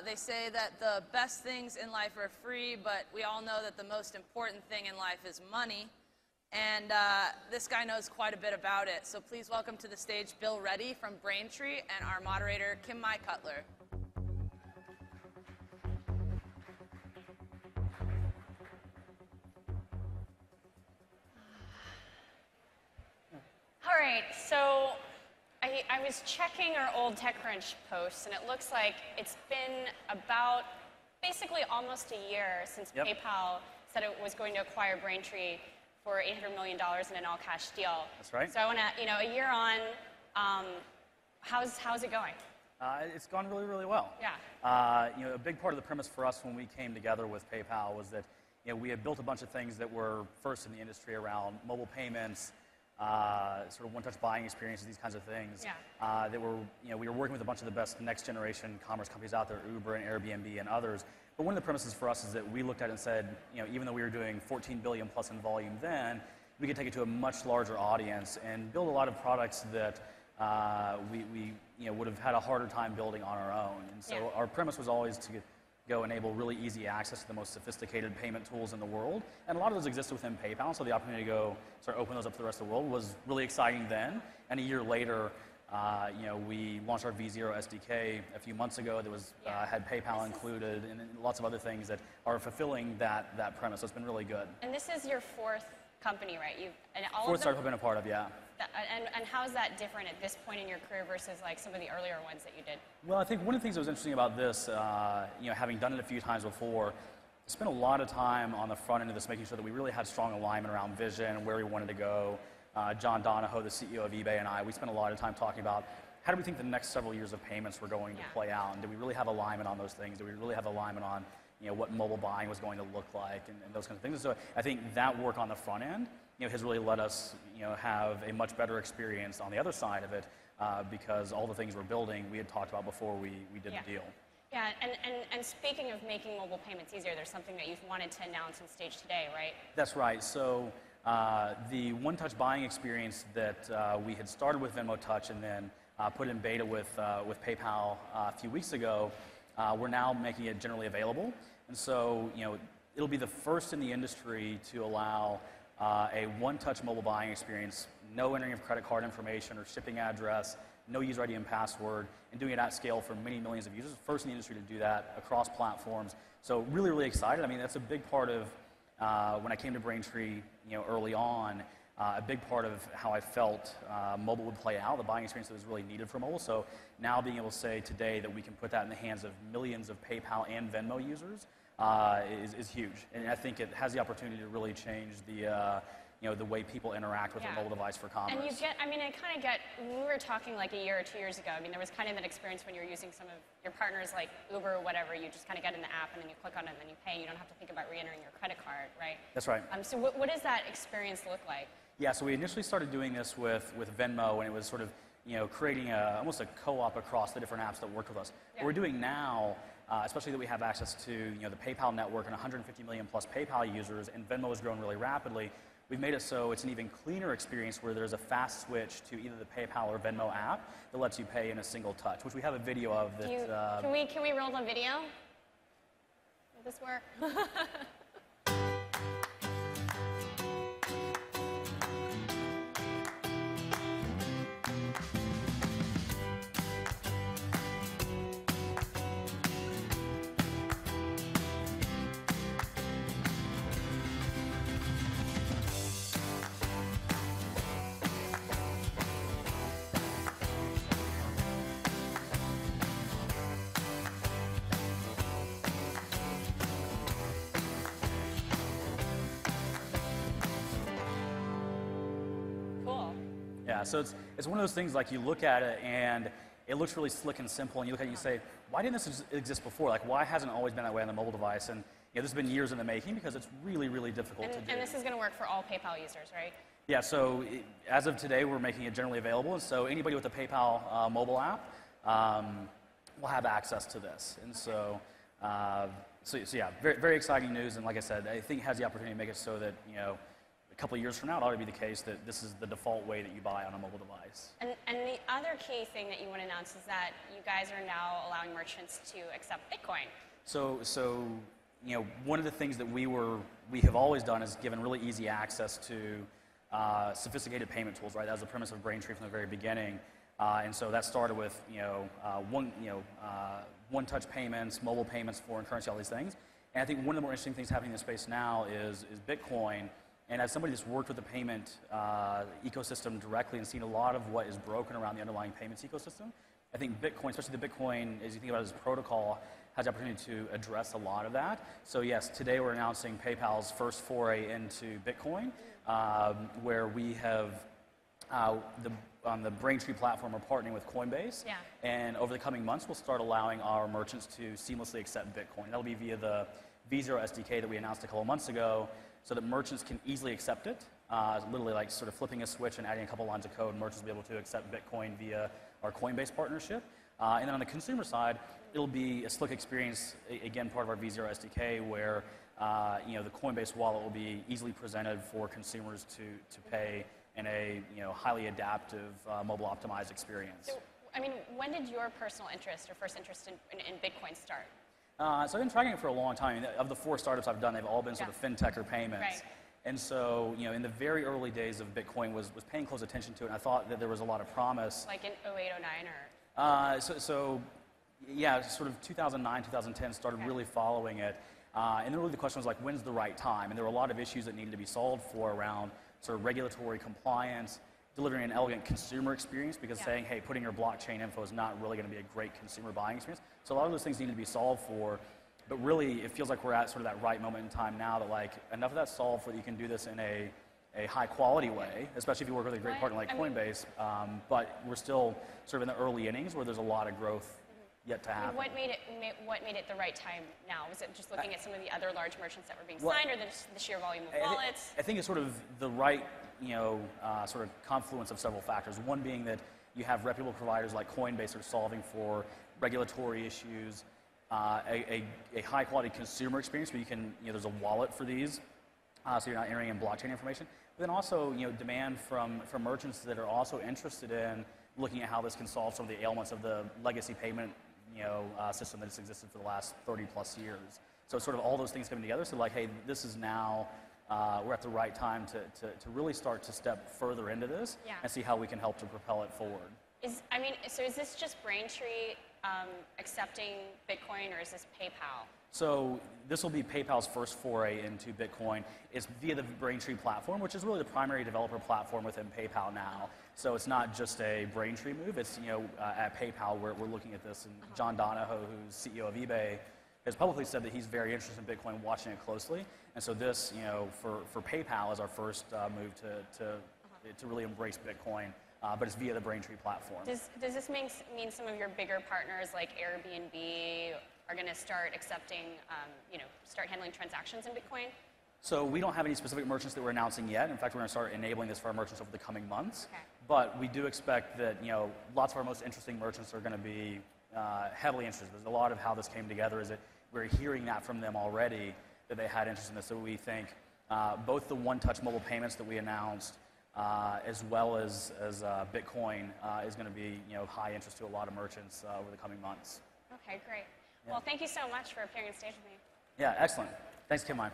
They say that the best things in life are free, but we all know that the most important thing in life is money. And this guy knows quite a bit about it. So please welcome to the stage Bill Reddy from Braintree and our moderator, Kim-Mai Cutler. All right, so I was checking our old TechCrunch posts, and it looks like it's been about basically almost a year since PayPal said it was going to acquire Braintree for $800 million in an all-cash deal. That's right. So I want to, a year on, how's it going? It's gone really, really well. Yeah. A big part of the premise for us when we came together with PayPal was that we had built a bunch of things that were first in the industry around mobile payments, sort of one-touch buying experiences, these kinds of things. Yeah. That were, we were working with a bunch of the best next-generation commerce companies out there, Uber and Airbnb and others. But one of the premises for us is that we looked at it and said, even though we were doing 14 billion plus in volume then, we could take it to a much larger audience and build a lot of products that we would have had a harder time building on our own. And so our premise was always to go enable really easy access to the most sophisticated payment tools in the world. And a lot of those exist within PayPal, so the opportunity to go start open those up to the rest of the world was really exciting then. And a year later, we launched our V0 SDK a few months ago that was had PayPal included and lots of other things that are fulfilling that premise. So it's been really good. And this is your fourth company, right? Fourth startup I've been a part of, yeah. And how is that different at this point in your career versus like some of the earlier ones that you did? Well, I think one of the things that was interesting about this, having done it a few times before, spent a lot of time on the front end of this making sure that we really had strong alignment around vision and where we wanted to go. John Donahoe, the CEO of eBay, and we spent a lot of time talking about how do we think the next several years of payments were going to play out, and do we really have alignment on those things? Do we really have alignment on what mobile buying was going to look like and those kinds of things? So I think that work on the front end has really let us have a much better experience on the other side of it because all the things we're building we had talked about before we did the deal. Yeah, and speaking of making mobile payments easier, there's something that you've wanted to announce on stage today, right? That's right. So the one-touch buying experience that we had started with Venmo Touch and then put in beta with PayPal a few weeks ago, we're now making it generally available. And so it'll be the first in the industry to allow a one-touch mobile buying experience, no entering of credit card information or shipping address, no user ID and password, and doing it at scale for many millions of users. First in the industry to do that across platforms. So really, really excited. I mean, that's a big part of when I came to Braintree, early on, a big part of how I felt mobile would play out, the buying experience that was really needed for mobile. So now being able to say today that we can put that in the hands of millions of PayPal and Venmo users is huge. And I think it has the opportunity to really change the way people interact with a mobile device for commerce. And we were talking like a year or 2 years ago, there was kind of that experience when you were using some of your partners like Uber or whatever, you just kind of get in the app and then you click on it and then you pay and you don't have to think about re-entering your credit card, right? That's right. So what does that experience look like? Yeah, so we initially started doing this with Venmo, and it was sort of creating almost a co-op across the different apps that work with us. What we're doing now, especially that we have access to the PayPal network and 150 million plus PayPal users, and Venmo has grown really rapidly. We've made it so it's an even cleaner experience where there's a fast switch to either the PayPal or Venmo app that lets you pay in a single touch, which we have a video of. That, can we roll the video? Will this work? Yeah, so it's one of those things like you look at it and it looks really slick and simple, and you look at it and you say, why didn't this exist before? Like, why hasn't it always been that way on the mobile device? And this has been years in the making because it's really, really difficult to do. And this is going to work for all PayPal users, right? Yeah, so as of today, we're making it generally available, and so anybody with a PayPal mobile app will have access to this. And so yeah, very, very exciting news, and like I said, I think it has the opportunity to make it so that couple of years from now, it'll already be the case that this is the default way that you buy on a mobile device. And the other key thing that you want to announce is that you guys are now allowing merchants to accept Bitcoin. So one of the things that we have always done is given really easy access to sophisticated payment tools, right? That was the premise of Braintree from the very beginning. And so that started with one-touch payments, mobile payments, foreign currency, all these things. And I think one of the more interesting things happening in the space now is Bitcoin. And as somebody that's worked with the payment ecosystem directly and seen a lot of what is broken around the underlying payments ecosystem, I think Bitcoin, especially the Bitcoin, as you think about it as a protocol, has the opportunity to address a lot of that. So yes, today we're announcing PayPal's first foray into Bitcoin, where we have on the Braintree platform, we're partnering with Coinbase. Yeah. And over the coming months, we'll start allowing our merchants to seamlessly accept Bitcoin. That'll be via the V0 SDK that we announced a couple of months ago, so that merchants can easily accept it. Literally like sort of flipping a switch and adding a couple lines of code, merchants will be able to accept Bitcoin via our Coinbase partnership. And then on the consumer side, it'll be a slick experience, again, part of our V0 SDK, where the Coinbase wallet will be easily presented for consumers to pay in a highly adaptive, mobile-optimized experience. So, I mean, when did your personal interest or first interest in Bitcoin start? So I've been tracking it for a long time. Of the 4 startups I've done, they've all been sort of fintech or payments. Right. And so, in the very early days of Bitcoin, was paying close attention to it, and I thought that there was a lot of promise. Like in 08, 09, or? Yeah, sort of 2009, 2010, started really following it. And then really the question was like, when's the right time? And there were a lot of issues that needed to be solved for around sort of regulatory compliance, delivering an elegant consumer experience, because saying, hey, putting your blockchain info is not really going to be a great consumer buying experience. So a lot of those things needed to be solved for. But really, it feels like we're at sort of that right moment in time now that like enough of that's solved so that you can do this in a high quality way, especially if you work with a great partner like Coinbase. But we're still sort of in the early innings where there's a lot of growth yet to happen. What made it the right time now? Was it just looking at some of the other large merchants that were being signed, or the sheer volume of wallets? I think it's sort of the right sort of confluence of several factors. One being that you have reputable providers like Coinbase are solving for regulatory issues, a high quality consumer experience where you can, there's a wallet for these, so you're not entering in blockchain information. But then also, demand from merchants that are also interested in looking at how this can solve some of the ailments of the legacy payment system that has existed for the last 30 plus years. So it's sort of all those things coming together. So like, hey, this is now, we're at the right time to really start to step further into this and see how we can help to propel it forward. So is this just Braintree accepting Bitcoin, or is this PayPal? So this will be PayPal's first foray into Bitcoin. It's via the Braintree platform, which is really the primary developer platform within PayPal now. So it's not just a Braintree move. It's at PayPal we're looking at this, and John Donahoe, who's CEO of eBay, has publicly said that he's very interested in Bitcoin, watching it closely. And so this, for PayPal is our first move to really embrace Bitcoin. But it's via the Braintree platform. Does this mean some of your bigger partners like Airbnb are going to start accepting, start handling transactions in Bitcoin? So we don't have any specific merchants that we're announcing yet. In fact, we're going to start enabling this for our merchants over the coming months. Okay. But we do expect that lots of our most interesting merchants are going to be heavily interested. There's a lot of how this came together is that we're hearing that from them already, that they had interest in this. So we think both the one-touch mobile payments that we announced, as well as Bitcoin is going to be high interest to a lot of merchants over the coming months. Okay, great. Yeah. Well, thank you so much for appearing on stage with me. Yeah, excellent. Thanks, Kim-Mai.